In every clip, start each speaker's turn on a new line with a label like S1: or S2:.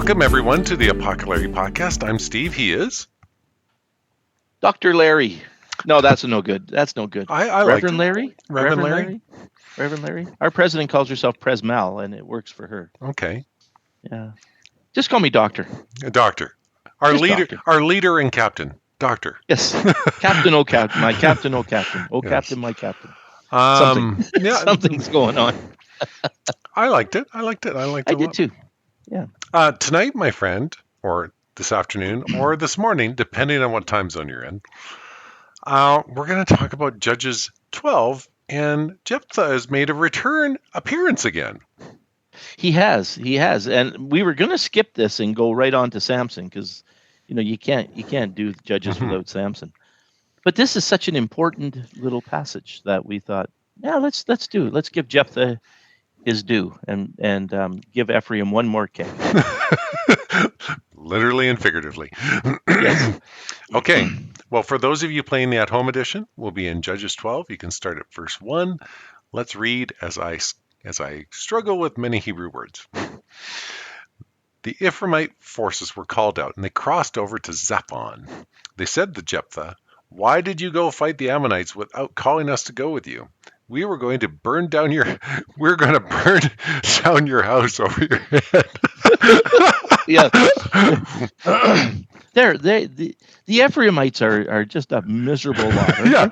S1: Welcome, everyone, to the Apoco-Larry podcast. I'm Steve. He is
S2: Dr. Larry. No, that's no good. That's no good.
S1: I
S2: Reverend
S1: like
S2: Larry?
S1: Reverend Larry.
S2: Reverend Larry? Our president calls herself Pres Mal, and it works for her.
S1: Okay,
S2: Yeah. Just call me Doctor.
S1: Doctor, our
S2: Just
S1: leader,
S2: Doctor.
S1: our leader and captain, Doctor.
S2: Yes. Captain, oh Captain. My Captain, oh Captain. Oh
S1: Yes.
S2: Captain, my Captain.
S1: Yeah,
S2: Something's going on.
S1: I liked it. I liked it
S2: I
S1: a
S2: did
S1: lot.
S2: too. Yeah.
S1: Tonight, my friend, or this afternoon, or this morning, depending on what time zone you're in, we're going to talk about Judges 12, and Jephthah has made a return appearance again.
S2: He has. And we were going to skip this and go right on to Samson because, you can't do Judges without Samson. But this is such an important little passage that we thought, yeah, let's do it. Let's give Jephthah his due and give Ephraim one more kick.
S1: Literally and figuratively.
S2: Yes.
S1: Okay. Well, for those of you playing the at-home edition, we'll be in Judges 12. You can start at verse 1. Let's read as I struggle with many Hebrew words. The Ephraimite forces were called out, and they crossed over to Zaphon. They said to Jephthah, "Why did you go fight the Ammonites without calling us to go with you? We're going to burn down your house over your head."
S2: Yeah. The Ephraimites are just a miserable lot.
S1: Yeah.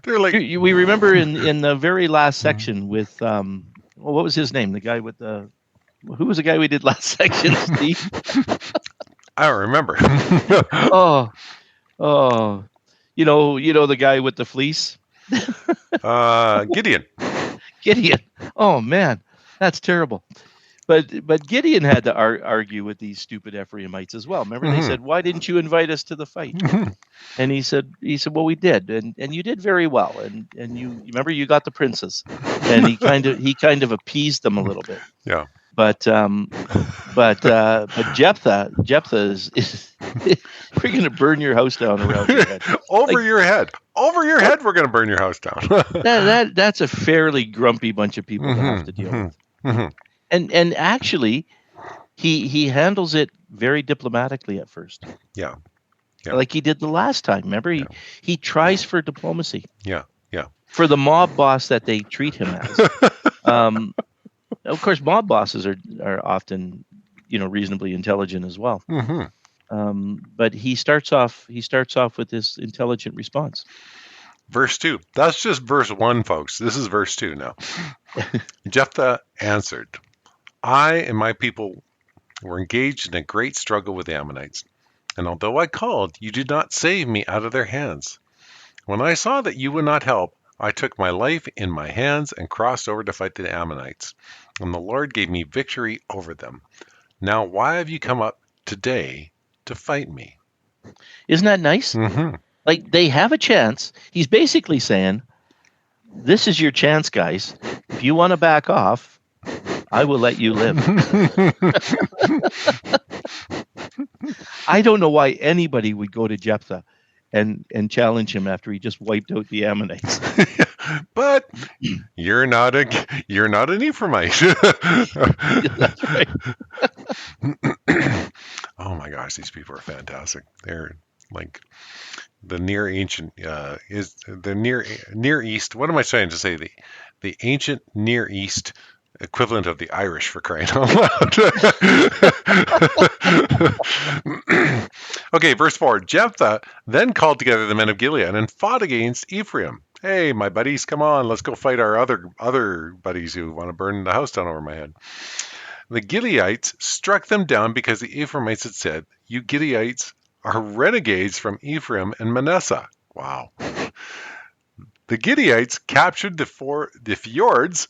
S1: They're like,
S2: we remember in the very last section with what was his name? The guy with who was the guy we did last section, Steve?
S1: I don't remember.
S2: Oh, the guy with the fleece.
S1: Gideon.
S2: Oh man, that's terrible. But Gideon had to argue with these stupid Ephraimites as well. Remember, they said, "Why didn't you invite us to the fight?" And he said, "Well, we did, and you did very well, and you remember you got the princes." And he kind of appeased them a little bit.
S1: Yeah.
S2: But Jephthah is we're going to burn your house down around your head.
S1: Over your head, we're going to burn your house down.
S2: That's a fairly grumpy bunch of people to have to deal with. And actually, he handles it very diplomatically at first.
S1: Yeah.
S2: Like he did the last time. Remember, he tries for diplomacy.
S1: Yeah.
S2: For the mob boss that they treat him as. Of course, mob bosses are often, reasonably intelligent as well. But he starts off with this intelligent response.
S1: Verse 2. That's just verse 1, folks. This is verse 2 now. Jephthah answered, "I and my people were engaged in a great struggle with the Ammonites, and although I called, you did not save me out of their hands. When I saw that you would not help, I took my life in my hands and crossed over to fight the Ammonites, and the Lord gave me victory over them. Now why have you come up today to fight me?"
S2: Isn't that nice? Like they have a chance. He's basically saying, "This is your chance, guys. If you want to back off, I will let you live." I don't know why anybody would go to Jephthah and challenge him after he just wiped out the Ammonites.
S1: But you're not an Ephraimite.
S2: That's right.
S1: Oh my gosh, these people are fantastic. They're like the near ancient is the near East. What am I trying to say? The ancient Near East equivalent of the Irish, for crying out loud. Okay, verse 4. Jephthah then called together the men of Gilead and fought against Ephraim. "Hey, my buddies, come on, let's go fight our other buddies who want to burn the house down over my head." The Gileadites struck them down because the Ephraimites had said, "You Gileadites are renegades from Ephraim and Manasseh." Wow. The Gileadites captured the fjords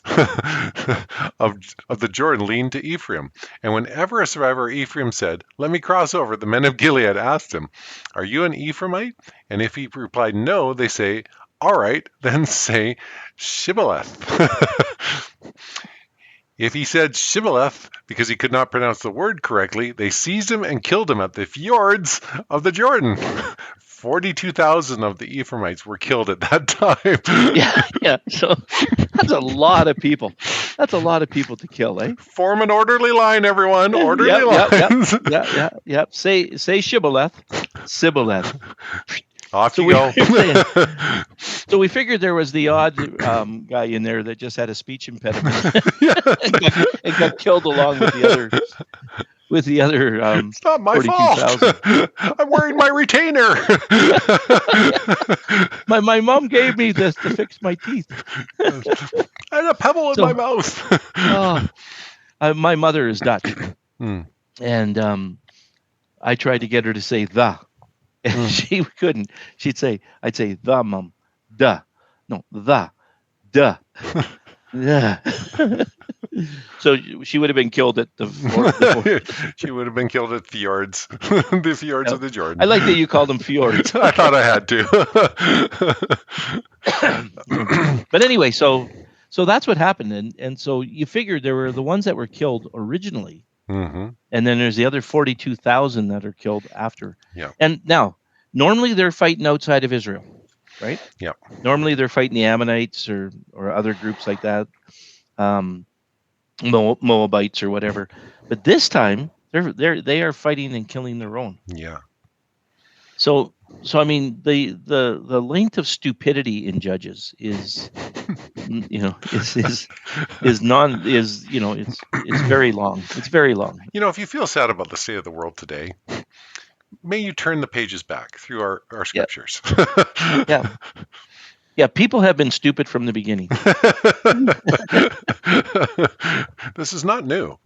S1: of the Jordan leading to Ephraim. And whenever a survivor of Ephraim said, "Let me cross over," the men of Gilead asked him, "Are you an Ephraimite?" And if he replied no, they say, "All right, then say Shibboleth." If he said Shibboleth because he could not pronounce the word correctly, they seized him and killed him at the fjords of the Jordan. 42,000 of the Ephraimites were killed at that time.
S2: Yeah. So that's a lot of people. That's a lot of people to kill, eh?
S1: Form an orderly line, everyone. Orderly
S2: Yep.
S1: lines.
S2: Yep. Say Shibboleth. Sibboleth.
S1: Off
S2: So
S1: you
S2: we
S1: go.
S2: were saying, so we figured there was the odd guy in there that just had a speech impediment and got killed along with the other
S1: It's not my fault.
S2: 42,000.
S1: I'm wearing my retainer.
S2: My mom gave me this to fix my teeth.
S1: I had a pebble in my mouth.
S2: My mother is Dutch,
S1: Hmm.
S2: and I tried to get her to say the, and she couldn't. I'd say the, mom, duh, no, the, duh, yeah. So she would have been killed at the
S1: She would have been killed at fjords, the fjords of the Jordan.
S2: I like that you called them fjords.
S1: I thought I had
S2: to. But anyway, so that's what happened, and so you figured there were the ones that were killed originally,
S1: Mm-hmm.
S2: and then there's the other 42,000 that are killed after.
S1: Yeah.
S2: And now, normally they're fighting outside of Israel, right?
S1: Yeah.
S2: Normally they're fighting the Ammonites or other groups like that, Moabites or whatever. But this time they are fighting and killing their own.
S1: Yeah.
S2: So I mean the length of stupidity in Judges is it's very long. It's very long.
S1: If you feel sad about the state of the world today, may you turn the pages back through our scriptures.
S2: Yeah. Yeah, people have been stupid from the beginning.
S1: This is not new.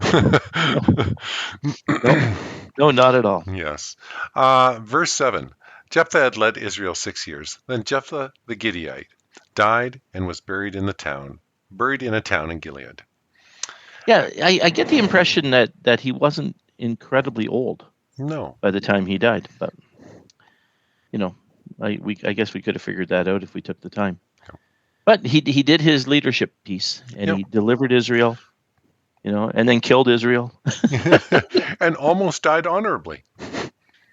S2: No, not at all.
S1: Yes. Verse 7. Jephthah had led Israel 6 years. Then Jephthah the Gileadite died and was buried in a town in Gilead.
S2: Yeah, I get the impression that he wasn't incredibly old.
S1: No.
S2: By the time he died, but I guess we could have figured that out if we took the time.
S1: Yeah.
S2: But he did his leadership piece, and he delivered Israel, and then killed Israel.
S1: And almost died honorably.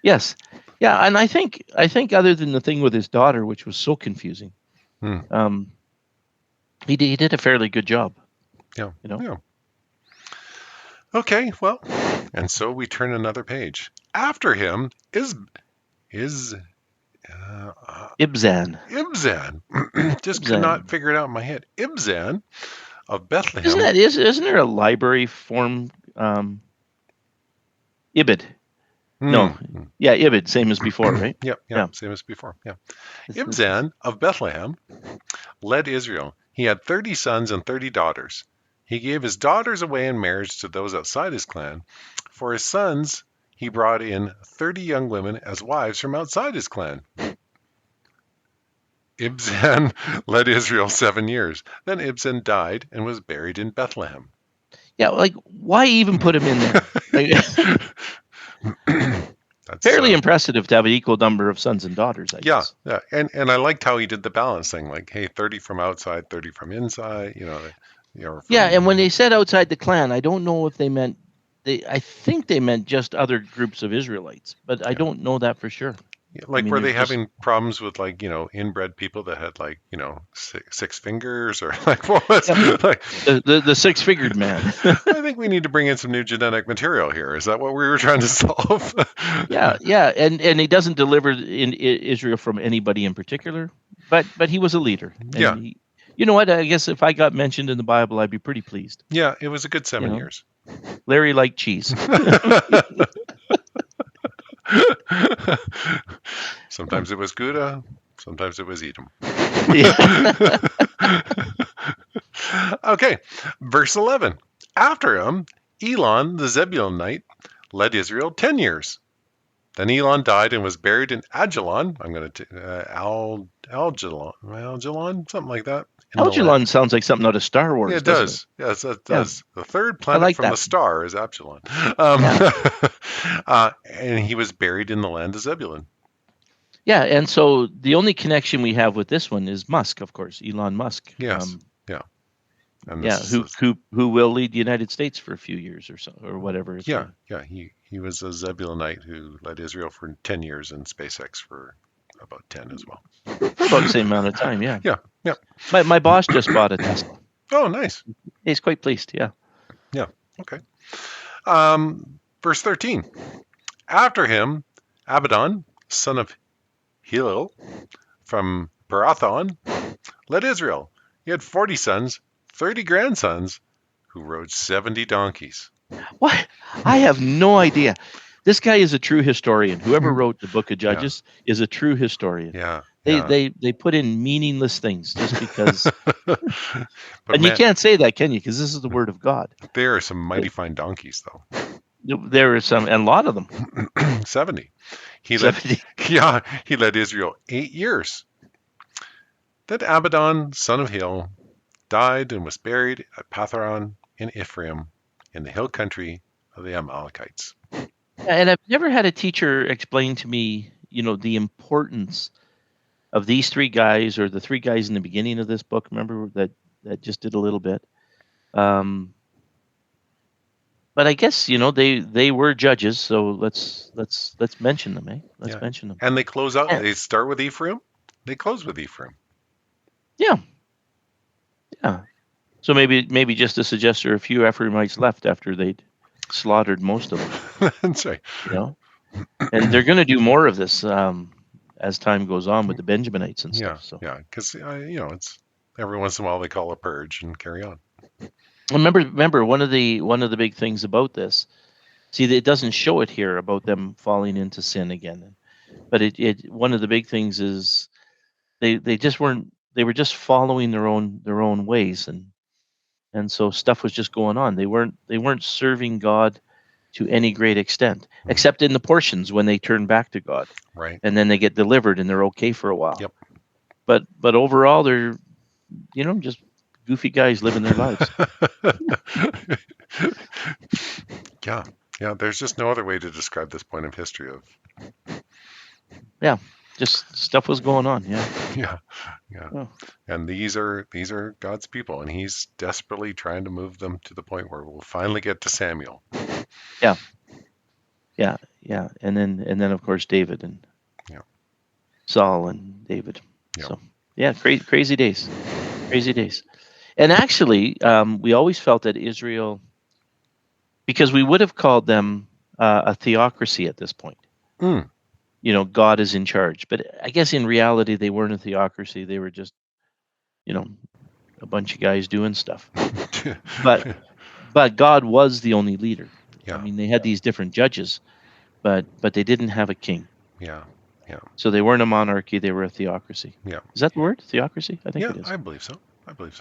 S2: Yes. Yeah, and I think other than the thing with his daughter, which was so confusing, he did a fairly good job.
S1: Yeah. Yeah. Okay, well, and so we turn another page. After him is
S2: Ibzan.
S1: Just could not figure it out in my head. Ibzan of Bethlehem.
S2: Isn't there a library form? Ibid. No. Yeah, Ibid, same as before, right?
S1: Yeah, same as before. Yeah. Ibzan of Bethlehem led Israel. He had 30 sons and 30 daughters. He gave his daughters away in marriage to those outside his clan. For his sons, he brought in 30 young women as wives from outside his clan. Ibzan led Israel 7 years. Then Ibzan died and was buried in Bethlehem.
S2: Yeah, why even put him in there?
S1: That's
S2: fairly impressive to have an equal number of sons and daughters, I guess.
S1: Yeah. And I liked how he did the balance thing, like, hey, 30 from outside, 30 from inside,
S2: and when they said outside the clan, I don't know if they meant I think they meant just other groups of Israelites, but I don't know that for sure.
S1: Were they having problems with inbred people that had six fingers or what was
S2: the six-fingered man?
S1: I think we need to bring in some new genetic material here. Is that what we were trying to solve?
S2: Yeah, and he doesn't deliver in Israel from anybody in particular, but he was a leader. And you know what? I guess if I got mentioned in the Bible, I'd be pretty pleased.
S1: Yeah, it was a good 7 years.
S2: Larry liked cheese.
S1: Sometimes it was Gouda, sometimes it was Edom. Okay, verse 11. After him, Elon the Zebulunite led Israel 10 years. Then Elon died and was buried in Ajalon. I'm going to Aljalon, something like that.
S2: Aljalon sounds like something out of Star Wars.
S1: Yeah, it does. Yes, it does. Yeah. The third planet from the star is Absalom. And he was buried in the land of Zebulun.
S2: Yeah, and so the only connection we have with this one is Musk, of course, Elon Musk.
S1: Yes. And
S2: who will lead the United States for a few years or so, or whatever.
S1: He was a Zebulunite who led Israel for 10 years and SpaceX for about 10 as well.
S2: For about the same amount of time, yeah.
S1: Yeah.
S2: My boss just bought a Tesla.
S1: Oh, nice.
S2: He's quite pleased. Yeah.
S1: Yeah. Okay. Verse 13. After him, Abaddon, son of Hillel, from Pirathon, led Israel. He had 40 sons, 30 grandsons, who rode 70 donkeys.
S2: What? I have no idea. This guy is a true historian. Whoever wrote the Book of Judges is a true historian.
S1: Yeah.
S2: They put in meaningless things just because.
S1: But
S2: And you can't say that, can you? Because this is the word of God.
S1: There are some mighty fine donkeys, though.
S2: There are some, and a lot of them.
S1: 70. He
S2: 70.
S1: He led Israel 8 years. Then Abaddon, son of Hil, died and was buried at Patharon in Ephraim, in the hill country of the Amalekites.
S2: And I've never had a teacher explain to me, the importance of these three guys, or the three guys in the beginning of this book. Remember that just did a little bit. But I guess they were judges, so let's mention them, eh? Let's mention them.
S1: And they close out. They start with Ephraim. They close with Ephraim.
S2: Yeah. So maybe just to suggest there are a few Ephraimites left after they'd slaughtered most of them.
S1: That's right.
S2: And they're going to do more of this as time goes on with the Benjaminites and stuff. So
S1: because it's every once in a while they call a purge and carry on.
S2: Remember one of the big things about this. See, it doesn't show it here about them falling into sin again, but it one of the big things is they just weren't. They were just following their own ways, and so stuff was just going on. They weren't serving God to any great extent, except in the portions when they turn back to God,
S1: right?
S2: And then they get delivered and they're okay for a while.
S1: Yep.
S2: But overall, they're just goofy guys living their lives.
S1: Yeah. There's just no other way to describe this point of history of.
S2: Yeah. Just stuff was going on,
S1: Yeah. Oh. And these are God's people, and He's desperately trying to move them to the point where we'll finally get to Samuel.
S2: Yeah. And then of course David and Saul and David.
S1: Yeah.
S2: So crazy days. And actually, we always felt that Israel, because we would have called them a theocracy at this point. God is in charge. But I guess in reality, they weren't a theocracy. They were just, a bunch of guys doing stuff. But God was the only leader.
S1: Yeah.
S2: I mean, they had these different judges, but they didn't have a king.
S1: Yeah.
S2: So they weren't a monarchy. They were a theocracy.
S1: Yeah.
S2: Is that the word? Theocracy? I think it is.
S1: I believe so.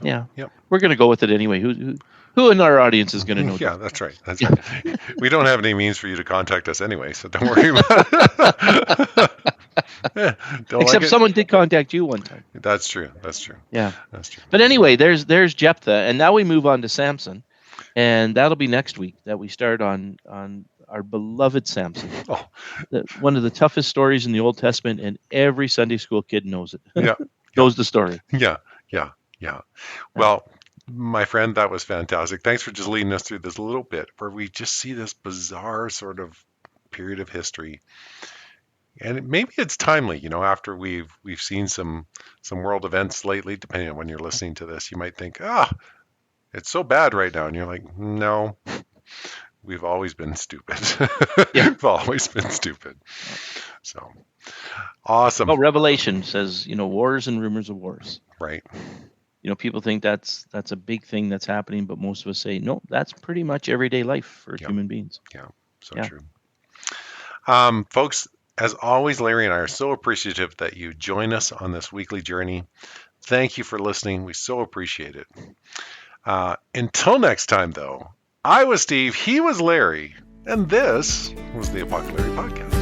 S2: Yeah.
S1: Yep.
S2: We're going to go with it anyway. Who in our audience is going to know?
S1: Yeah, that's right. We don't have any means for you to contact us anyway, so don't worry about it.
S2: Except someone did contact you one time.
S1: That's true.
S2: Yeah.
S1: That's true.
S2: But anyway, there's Jephthah, and now we move on to Samson, and that'll be next week that we start on our beloved Samson. Oh. One of the toughest stories in the Old Testament, and every Sunday school kid knows it.
S1: Yeah.
S2: Knows the story.
S1: Yeah. Well, my friend, that was fantastic. Thanks for just leading us through this little bit where we just see this bizarre sort of period of history. And maybe it's timely, after we've seen some world events lately, depending on when you're listening to this, you might think, it's so bad right now. And you're like, no, we've always been stupid. We've always been stupid. So awesome.
S2: Well, Revelation says, wars and rumors of wars.
S1: Right.
S2: People think that's a big thing that's happening, but most of us say, no, that's pretty much everyday life for human beings.
S1: Yeah, true. Folks, as always, Larry and I are so appreciative that you join us on this weekly journey. Thank you for listening. We so appreciate it. Until next time, though, I was Steve, he was Larry, and this was the Apoco-Larry Podcast.